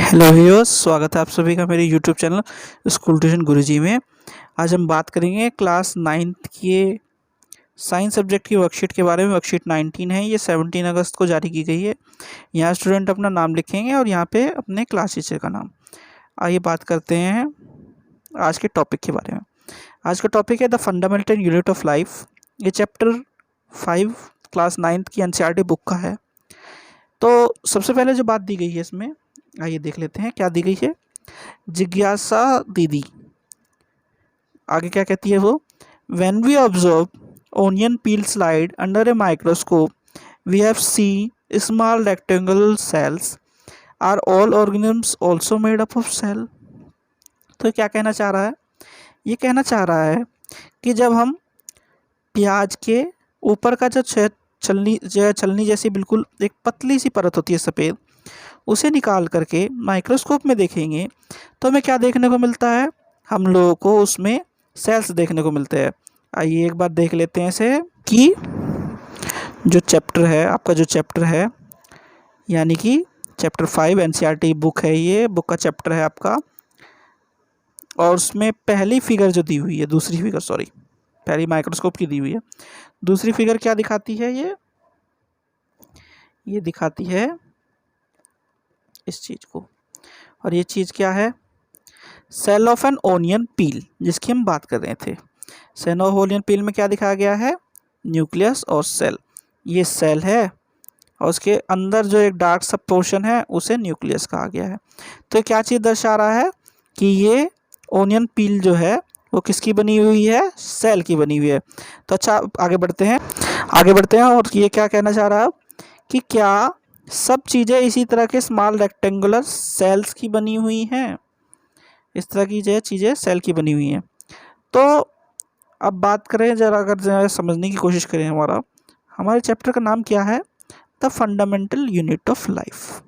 Hello viewers, स्वागत है आप सभी का मेरे यूट्यूब चैनल स्कूल ट्यूशन गुरुजी में। आज हम बात करेंगे क्लास 9th के साइंस सब्जेक्ट की वर्कशीट के बारे में। वर्कशीट 19 है, ये 17 अगस्त को जारी की गई है। यहाँ स्टूडेंट अपना नाम लिखेंगे और यहाँ पे अपने क्लास टीचर का नाम। आइए बात करते हैं आज के टॉपिक के बारे में। आज का टॉपिक है the fundamental unit of life. ये चैप्टर 5 क्लास 9th की एनसीईआरटी बुक का है। तो सबसे पहले जो बात दी गई है इसमें, आइए देख लेते हैं क्या दी गई है। जिज्ञासा दीदी आगे क्या कहती है वो, when we observe onion peel slide under a microscope we have see small rectangular cells are all organisms also made up of cell. तो क्या कहना चाह रहा है, ये कहना चाह रहा है कि जब हम प्याज के ऊपर का जो छलनी जैसी बिल्कुल एक पतली सी परत होती है सफ़ेद, उसे निकाल करके माइक्रोस्कोप में देखेंगे तो हमें क्या देखने को मिलता है, हम लोगों को उसमें सेल्स देखने को मिलते हैं। आइए एक बार देख लेते हैं इसे कि जो चैप्टर है आपका, जो चैप्टर है यानी कि चैप्टर 5 एनसीईआरटी बुक है, ये बुक का चैप्टर है आपका। और उसमें पहली फिगर जो दी हुई है, दूसरी फिगर सॉरी, पहली माइक्रोस्कोप की दी हुई है, दूसरी फिगर क्या दिखाती है, ये दिखाती है इस चीज़ को। और ये चीज़ क्या है, सेल ऑफ एन ओनियन पील, जिसकी हम बात कर रहे थे। सेल ऑफ ओनियन पील में क्या दिखाया गया है, न्यूक्लियस और सेल। ये सेल है और उसके अंदर जो एक डार्क सब पोर्शन है उसे न्यूक्लियस कहा गया है। तो क्या चीज़ दर्शा रहा है कि ये ओनियन पील जो है वो किसकी बनी हुई है, सेल की बनी हुई है। तो अच्छा आगे बढ़ते हैं और ये क्या कहना चाह रहा है कि क्या सब चीज़ें इसी तरह के स्मॉल रेक्टेंगुलर सेल्स की बनी हुई हैं, इस तरह की जो चीज़ें सेल की बनी हुई हैं। तो अब बात करें जरा, अगर जरा समझने की कोशिश करें, हमारे चैप्टर का नाम क्या है, the fundamental unit of life.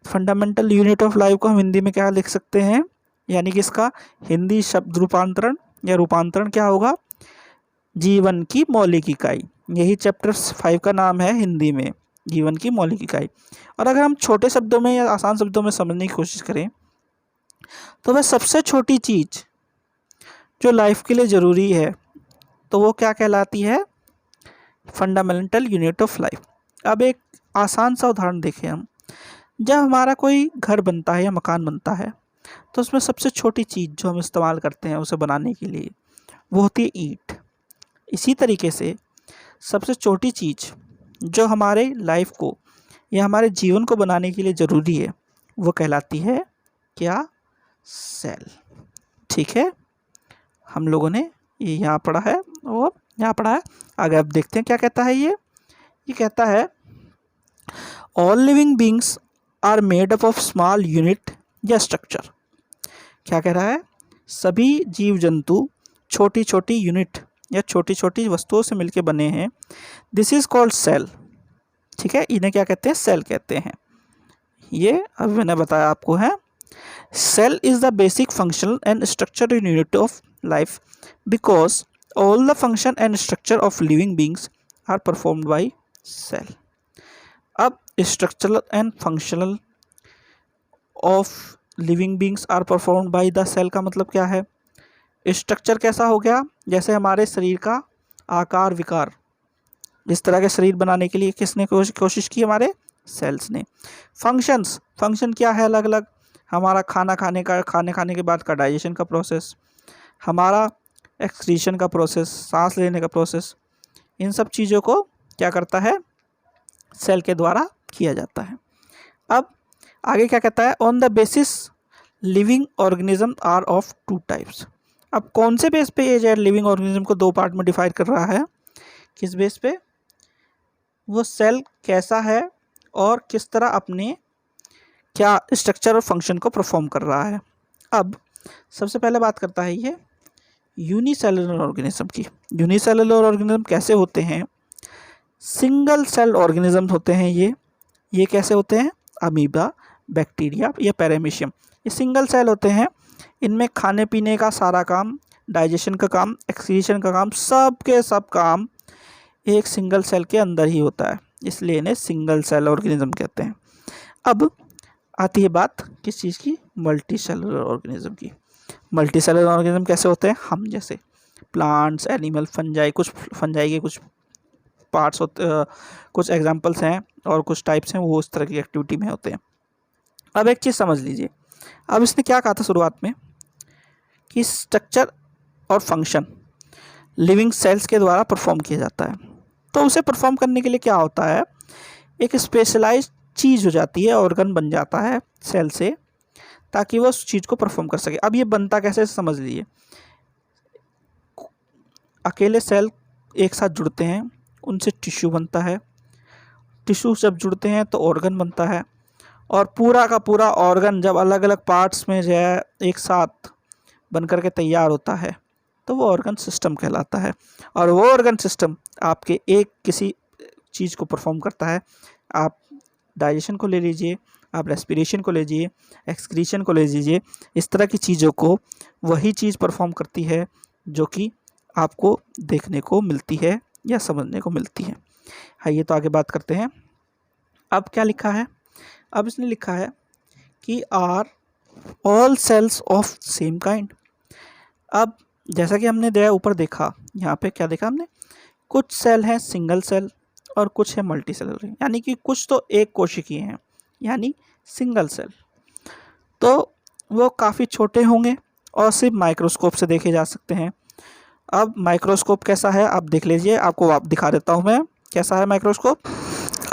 Fundamental unit of life को हम हिंदी में क्या लिख सकते हैं, यानी कि इसका हिंदी शब्द रूपांतरण या रूपांतरण क्या होगा, जीवन की मौलिक इकाई। यही चैप्टर 5 का नाम है हिंदी में, जीवन की मौलिक इकाई। और अगर हम छोटे शब्दों में या आसान शब्दों में समझने की कोशिश करें तो वह सबसे छोटी चीज़ जो लाइफ के लिए ज़रूरी है तो वो क्या कहलाती है, फंडामेंटल यूनिट ऑफ लाइफ। अब एक आसान सा उदाहरण देखें हम, जब हमारा कोई घर बनता है या मकान बनता है तो उसमें सबसे छोटी चीज़ जो हम इस्तेमाल करते हैं उसे बनाने के लिए वो होती है ईंट। इसी तरीके से सबसे छोटी चीज़ जो हमारे लाइफ को या हमारे जीवन को बनाने के लिए ज़रूरी है वो कहलाती है क्या, सेल। ठीक है, हम लोगों ने ये यहाँ पढ़ा है और यहाँ पढ़ा है। आगे अब देखते हैं क्या कहता है ये कहता है all living beings are made up of small unit या स्ट्रक्चर। क्या कह रहा है, सभी जीव जंतु छोटी छोटी यूनिट या छोटी छोटी वस्तुओं से मिलकर बने हैं। This is called cell. ठीक है, इन्हें क्या कहते हैं, सेल कहते हैं। ये अब मैंने बताया आपको है, cell is the basic functional and structural unit of life because all the function and structure of living beings are performed by cell. अब structural and functional of living beings are performed by the cell का मतलब क्या है, structure कैसा हो गया, जैसे हमारे शरीर का आकार विकार, इस तरह के शरीर बनाने के लिए किसने कोशिश की, हमारे सेल्स ने। फंक्शन क्या है, अलग अलग, हमारा खाने खाने के बाद का डाइजेशन का प्रोसेस, हमारा एक्सक्रीशन का प्रोसेस, सांस लेने का प्रोसेस, इन सब चीज़ों को क्या करता है, सेल के द्वारा किया जाता है। अब आगे क्या कहता है, on the basis living organism are of 2 types. अब कौन से बेस पे ये जो लिविंग ऑर्गेनिज्म को 2 पार्ट में डिवाइड कर रहा है, किस बेस पे, वो सेल कैसा है और किस तरह अपने क्या स्ट्रक्चर और फंक्शन को परफॉर्म कर रहा है। अब सबसे पहले बात करता है ये यूनिसेलुलर ऑर्गेनिज्म की। यूनिसेलुलर ऑर्गेनिज्म कैसे होते हैं, सिंगल सेल ऑर्गेनिज्म होते हैं ये कैसे होते हैं, अमीबा, बैक्टीरिया या पैरामीशियम, ये सिंगल सेल होते हैं। इनमें खाने पीने का सारा काम, डाइजेशन का काम, एक्सक्रीशन का काम, सब के सब काम एक सिंगल सेल के अंदर ही होता है, इसलिए इन्हें सिंगल सेल ऑर्गेनिज्म कहते हैं। अब आती है बात किस चीज़ की, मल्टी सेलुलर ऑर्गेनिज्म की। मल्टी सेलुलर ऑर्गेनिज्म कैसे होते हैं, हम जैसे प्लांट्स, एनिमल, फंजाई, कुछ फंजाई के कुछ पार्ट्स होते, कुछ एग्जांपल्स हैं और कुछ टाइप्स हैं, वो उस तरह की एक्टिविटी में होते हैं। अब एक चीज़ समझ लीजिए, अब इसने क्या कहा था शुरुआत में कि स्ट्रक्चर और फंक्शन लिविंग सेल्स के द्वारा परफॉर्म किया जाता है। तो उसे परफॉर्म करने के लिए क्या होता है, एक स्पेशलाइज्ड चीज़ हो जाती है, ऑर्गन बन जाता है सेल से, ताकि वो उस चीज़ को परफॉर्म कर सके। अब ये बनता कैसे समझ लीजिए, अकेले सेल एक साथ जुड़ते हैं, उनसे टिश्यू बनता है, टिश्यू जब जुड़ते हैं तो ऑर्गन बनता है, और पूरा का पूरा ऑर्गन जब अलग अलग पार्ट्स में जो है एक साथ बन करके तैयार होता है तो वो ऑर्गन सिस्टम कहलाता है। और वो ऑर्गन सिस्टम आपके एक किसी चीज़ को परफॉर्म करता है। आप डाइजेशन को ले लीजिए, आप रेस्पिरेशन को ले लीजिए, एक्सक्रीशन को ले लीजिए, इस तरह की चीज़ों को वही चीज़ परफॉर्म करती है जो कि आपको देखने को मिलती है या समझने को मिलती है। आइए तो आगे बात करते हैं। अब क्या लिखा है, अब इसने लिखा है कि are all cells of same kind. अब जैसा कि हमने दिया ऊपर देखा, यहाँ पे क्या देखा हमने, कुछ सेल हैं सिंगल सेल और कुछ है मल्टी सेलुलर, यानी कि कुछ तो एक कोशिकीय हैं यानी सिंगल सेल, तो वो काफ़ी छोटे होंगे और सिर्फ माइक्रोस्कोप से देखे जा सकते हैं। अब माइक्रोस्कोप कैसा है आप देख लीजिए, आपको आप दिखा देता हूँ मैं कैसा है माइक्रोस्कोप।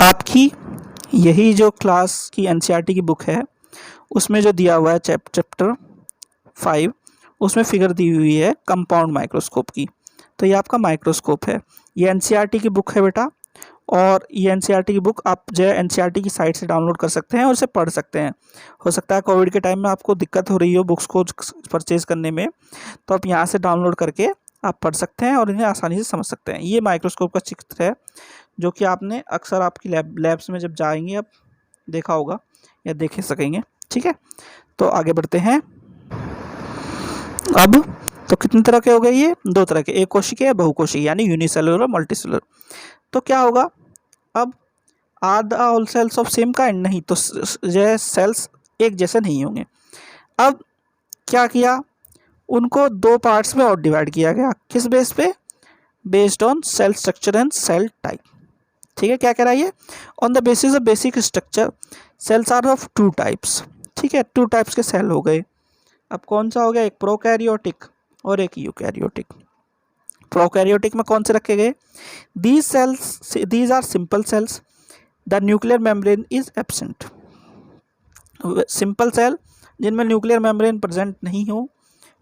आपकी यही जो क्लास की एनसीईआरटी की बुक है उसमें जो दिया हुआ है चैप्टर 5, उसमें फिगर दी हुई है कंपाउंड माइक्रोस्कोप की। तो ये आपका माइक्रोस्कोप है, ये एनसीईआरटी की बुक है बेटा, और ये एनसीईआरटी की बुक आप जो है एनसीईआरटी की साइट से डाउनलोड कर सकते हैं और उसे पढ़ सकते हैं। हो सकता है कोविड के टाइम में आपको दिक्कत हो रही हो बुक्स को परचेज़ करने में, तो आप यहाँ से डाउनलोड करके आप पढ़ सकते हैं और इन्हें आसानी से समझ सकते हैं। ये माइक्रोस्कोप का चित्र है जो कि आपने अक्सर आपकी लैब्स में जब जाएंगे आप देखा होगा या देख सकेंगे। ठीक है, तो आगे बढ़ते हैं। अब तो कितने तरह के हो गए, ये 2 तरह के, एक कोशिकीय बहुकोशिकीय यानी यूनिसेलुलर मल्टीसेलुलर। तो क्या होगा, अब are the all cells of same kind, नहीं, तो जो सेल्स एक जैसे नहीं होंगे। अब क्या किया, उनको 2 पार्ट्स में और डिवाइड किया गया, किस बेस पे, based on cell structure and cell type. ठीक है, क्या कह रहा है ये, on the basis of basic structure cells are of 2 types. ठीक है, 2 टाइप्स के सेल हो गए। अब कौन सा हो गया, एक प्रोकैरियोटिक और एक यूकैरियोटिक। प्रोकैरियोटिक में कौन से रखे गए, these are simple cells, the nuclear membrane is absent. Simple cell जिनमें न्यूक्लियर मेम्ब्रेन प्रेजेंट नहीं हो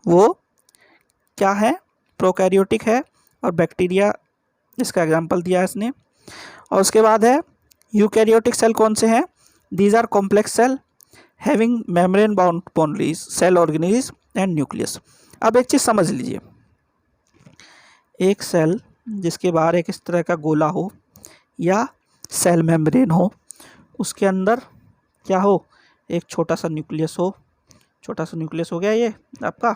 वो क्या है, प्रोकैरियोटिक है, और बैक्टीरिया इसका एग्जांपल दिया है इसने। और उसके बाद है यूकैरियोटिक सेल, कौन से हैं, these are complex cell having membrane boundaries, cell organelles and nucleus. अब एक चीज़ समझ लीजिए, एक सेल जिसके बाहर एक इस तरह का गोला हो या सेल मेम्ब्रेन हो, उसके अंदर क्या हो, एक छोटा सा न्यूक्लियस हो, छोटा सा न्यूक्लियस हो गया ये आपका,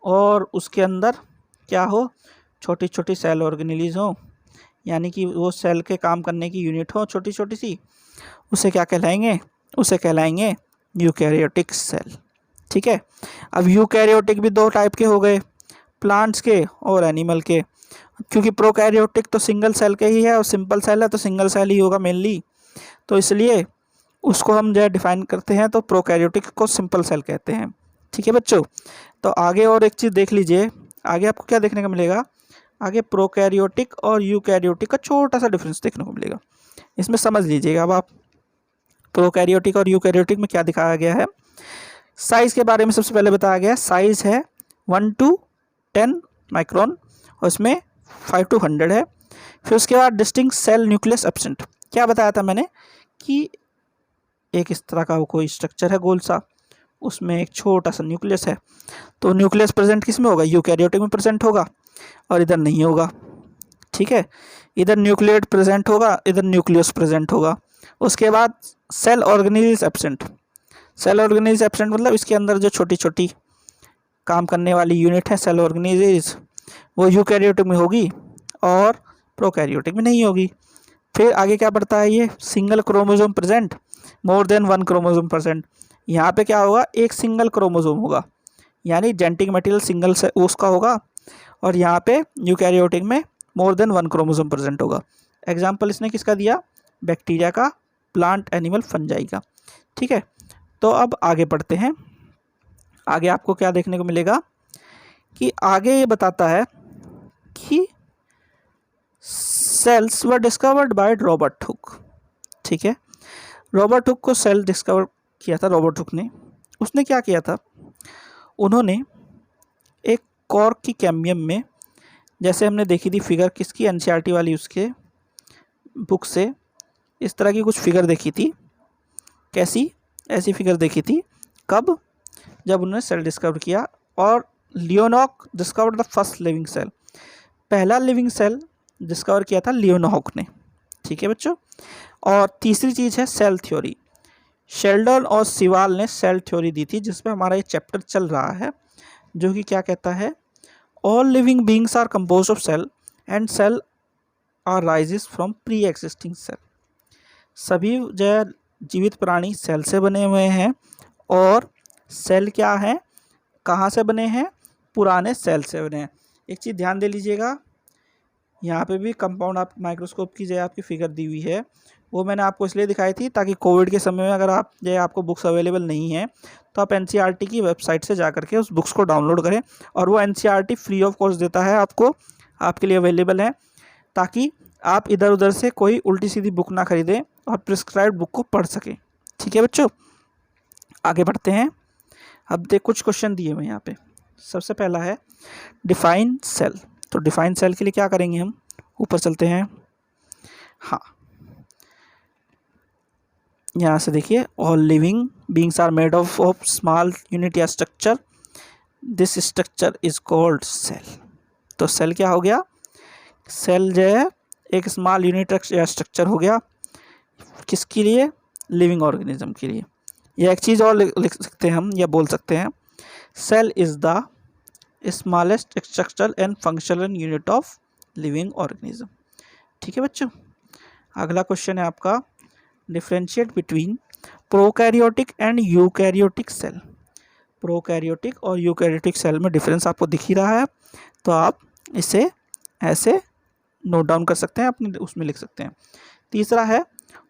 और उसके अंदर क्या हो, छोटी छोटी सेल ऑर्गेनेलीज हो, यानी कि वो सेल के काम करने की यूनिट हो छोटी छोटी सी, उसे क्या कहलाएंगे, उसे कहलाएंगे यूकैरियोटिक सेल। ठीक है, अब यूकैरियोटिक भी 2 टाइप के हो गए, प्लांट्स के और एनिमल के, क्योंकि प्रोकैरियोटिक तो सिंगल सेल के ही है और सिंपल सेल है तो सिंगल सेल ही होगा मेनली, तो इसलिए उसको हम जो है डिफाइन करते हैं, तो प्रोकैरियोटिक को सिंपल सेल कहते हैं। ठीक है बच्चों, तो आगे और एक चीज़ देख लीजिए, आगे आपको क्या देखने को मिलेगा, आगे प्रोकैरियोटिक और यूकैरियोटिक का छोटा सा डिफरेंस देखने को मिलेगा, इसमें समझ लीजिएगा। अब आप प्रोकैरियोटिक और यूकैरियोटिक में क्या दिखाया गया है, साइज़ के बारे में सबसे पहले बताया गया, साइज़ है 1 to 10 माइक्रोन और इसमें 5 to 100 है। फिर उसके बाद डिस्टिंक्ट सेल न्यूक्लियस एब्सेंट, क्या बताया था मैंने कि एक इस तरह का कोई स्ट्रक्चर है गोल सा, उसमें एक छोटा सा न्यूक्लियस है, तो न्यूक्लियस प्रेजेंट किस में होगा, यूकैरियोटिक में प्रेजेंट होगा और इधर नहीं होगा। ठीक है, इधर न्यूक्लियस प्रेजेंट होगा, इधर न्यूक्लियस प्रेजेंट होगा। उसके बाद सेल ऑर्गेनेज एब्सेंट, सेल ऑर्गेनेज एब्सेंट मतलब इसके अंदर जो छोटी छोटी काम करने वाली यूनिट है सेल ऑर्गेनेजेस, वो यूकैरियोटिक में होगी और प्रोकैरियोटिक में नहीं होगी। फिर आगे क्या बढ़ता है, ये single chromosome present, more than 1 chromosome percent. यहाँ पे क्या होगा, एक सिंगल क्रोमोसोम होगा, यानी जेनेटिक मटेरियल सिंगल से उसका होगा, और यहाँ पे यूकैरियोटिक में मोर देन 1 क्रोमोसोम प्रेजेंट होगा। एग्जाम्पल इसने किसका दिया, बैक्टीरिया का, प्लांट, एनिमल, फंजाई का। ठीक है, तो अब आगे पढ़ते हैं। आगे आपको क्या देखने को मिलेगा कि आगे ये बताता है कि cells were discovered by Robert Hooke. ठीक है, रॉबर्ट हुक को सेल डिस्कवर किया था रॉबर्ट हुक ने। उसने क्या किया था, उन्होंने एक कॉर्क की कैम्बियम में, जैसे हमने देखी थी फिगर किसकी, एनसीईआरटी वाली उसके बुक से, इस तरह की कुछ फिगर देखी थी। कैसी, ऐसी फिगर देखी थी। कब, जब उन्होंने सेल डिस्कवर किया, और Leeuwenhoek discovered the first living cell. पहला लिविंग सेल डिस्कवर किया था लियोनॉक ने। ठीक है बच्चों, और तीसरी चीज़ है सेल थ्योरी। शेल्डन और सिवाल ने सेल थ्योरी दी थी, जिसमें हमारा ये चैप्टर चल रहा है, जो कि क्या कहता है, all living beings are compose of cell and cell are arises from pre existing cell. सभी जो जीवित प्राणी सेल से बने हुए हैं, और सेल क्या है, कहाँ से बने हैं, पुराने सेल से बने हैं। एक चीज़ ध्यान दे लीजिएगा, यहाँ पे भी कंपाउंड आप माइक्रोस्कोप की जो आपकी फिगर दी हुई है, वो मैंने आपको इसलिए दिखाई थी ताकि कोविड के समय में अगर आप जो आपको बुक्स अवेलेबल नहीं है, तो आप एनसीईआरटी की वेबसाइट से जा करके उस बुक्स को डाउनलोड करें, और वो एनसीईआरटी फ्री ऑफ कॉस्ट देता है आपको, आपके लिए अवेलेबल है, ताकि आप इधर उधर से कोई उल्टी सीधी बुक ना खरीदें और प्रिस्क्राइब्ड बुक को पढ़ सकें। ठीक है बच्चों, आगे बढ़ते हैं। अब देख कुछ क्वेश्चन दिए हुए यहाँ पे। सबसे पहला है डिफाइन सेल। तो डिफाइन सेल के लिए क्या करेंगे हम, ऊपर चलते हैं। हाँ, यहाँ से देखिए, all living beings are made of small unit या structure, this structure is called cell. तो सेल क्या हो गया, सेल जो है एक स्मॉल यूनिट या स्ट्रक्चर हो गया, किसके लिए, लिविंग ऑर्गेनिज्म के लिए। या एक चीज़ और लिख सकते हैं हम, या बोल सकते हैं, cell is the smallest structural and functional unit of living organism. ठीक है बच्चों, अगला क्वेश्चन है आपका, differentiate between prokaryotic and eukaryotic cell. Prokaryotic और यूकैरियोटिक सेल में डिफरेंस आपको दिख ही रहा है, तो आप इसे ऐसे नोट डाउन कर सकते हैं, अपने उसमें लिख सकते हैं। तीसरा है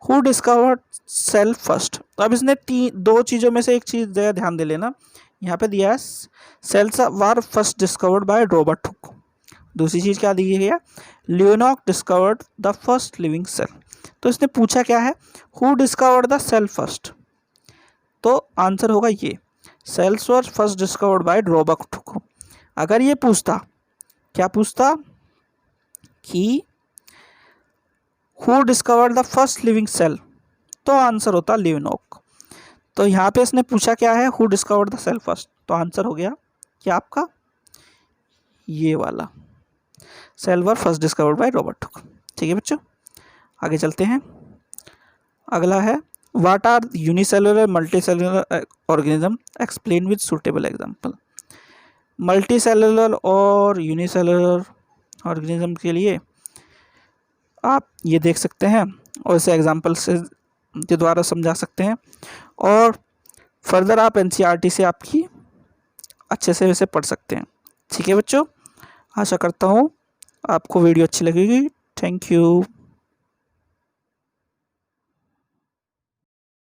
हु डिस्कवर्ड सेल फर्स्ट। तो अब इसने दो चीज़ों में से एक चीज़ ध्यान दे लेना, यहाँ पे दिया है cells were first discovered by Robert Hooke. दूसरी चीज़ क्या दी गई है, Leeuwenhoek discovered the first living cell. तो इसने पूछा क्या है, who discovered the cell first, तो आंसर होगा ये, cells were first discovered by Robert Hooke. अगर ये पूछता, क्या पूछता कि who discovered the first living cell, तो आंसर होता लियोनॉक। तो यहाँ पे इसने पूछा क्या है, who discovered the cell first, तो आंसर हो गया क्या आपका, ये वाला, cell were first discovered by Robert Hooke. ठीक है बच्चों, आगे चलते हैं। अगला है what are unicellular multicellular organism, explain with suitable example. Multicellular और यूनिसेलुलर ऑर्गेनिज्म के लिए आप ये देख सकते हैं, और इसे एग्जांपल से के द्वारा समझा सकते हैं, और फर्दर आप एनसीईआरटी से आपकी अच्छे से इसे पढ़ सकते हैं। ठीक है बच्चों, आशा करता हूँ आपको वीडियो अच्छी लगेगी। Thank you.